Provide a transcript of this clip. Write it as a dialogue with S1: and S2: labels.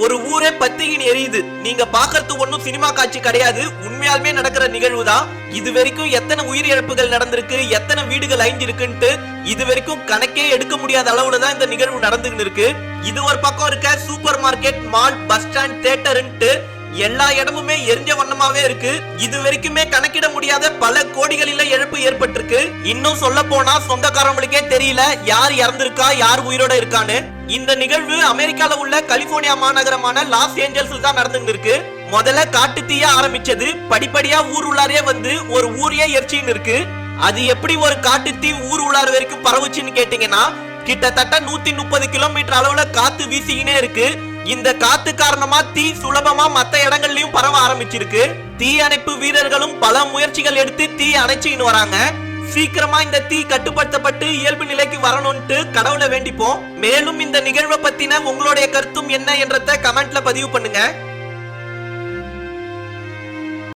S1: ஒரு ஊரே பத்திகின்னு எரியுது. நீங்க பாக்குறது ஒண்ணும் சினிமா காட்சி கிடையாது, உண்மையாலுமே நடக்கிற நிகழ்வு தான். இது வரைக்கும் எத்தனை உயிரிழப்புகள் நடந்திருக்கு, எத்தனை வீடுகள் அழிஞ்சிருக்குன்ட்டு இது வரைக்கும் கணக்கே எடுக்க முடியாத அளவுல தான் இந்த நிகழ்வு நடந்துகிட்டு இருக்கு. இது ஒரு பக்கம் இருக்க, supermarket, mall, bus stand, தியேட்டர்ன்ட்டு எல்லா இடமுமே எரிஞ்ச வண்ணமாவே இருக்கு. இது வரைக்குமே கணக்கிட முடியாத பல கோடிகளில இழப்பு ஏற்பட்டிருக்கு. இன்னும் சொல்ல போனா சொந்தக்காரங்களுக்கே தெரியல யார் இறந்திருக்கா, யார் உயிரோட இருக்கான்னு. இந்த நிகழ்வு அமெரிக்கால உள்ள கலிபோர்னியா மாநகரமான லாஸ் ஏஞ்சல்ஸ் தான் நடந்துட்டு இருக்கு. முதல்ல காட்டு தீயா ஆரம்பிச்சது, படிப்படியா ஊர் உள்ளாரே வந்து ஒரு ஊரையே எரிச்சின்னு இருக்கு. அது எப்படி ஒரு காட்டு தீ ஊர் உள்ளார வரைக்கும் பரவுச்சுன்னு கேட்டீங்கன்னா, கிட்டத்தட்ட 130 கிலோமீட்டர் அளவுல காத்து வீசிக்கினே இருக்கு. இந்த காத்து காரணமா தீ சுலபமா மத்த இடங்கள்லயும் பரவ ஆரம்பிச்சிருக்கு. தீ அணைப்பு வீரர்களும் பல முயற்சிகள் எடுத்து தீ அணைச்சின்னு வராங்க. சீக்கிரமா இந்த தீ கட்டுப்படுத்தப்பட்டு இயல்பு நிலைக்கு வரணும்னு கடவுளை வேண்டிப்போம். மேலும் இந்த நிகழ்வை பத்தின உங்களுடைய கருத்தும் என்ன என்றத கமெண்ட்ல பதிவு பண்ணுங்க.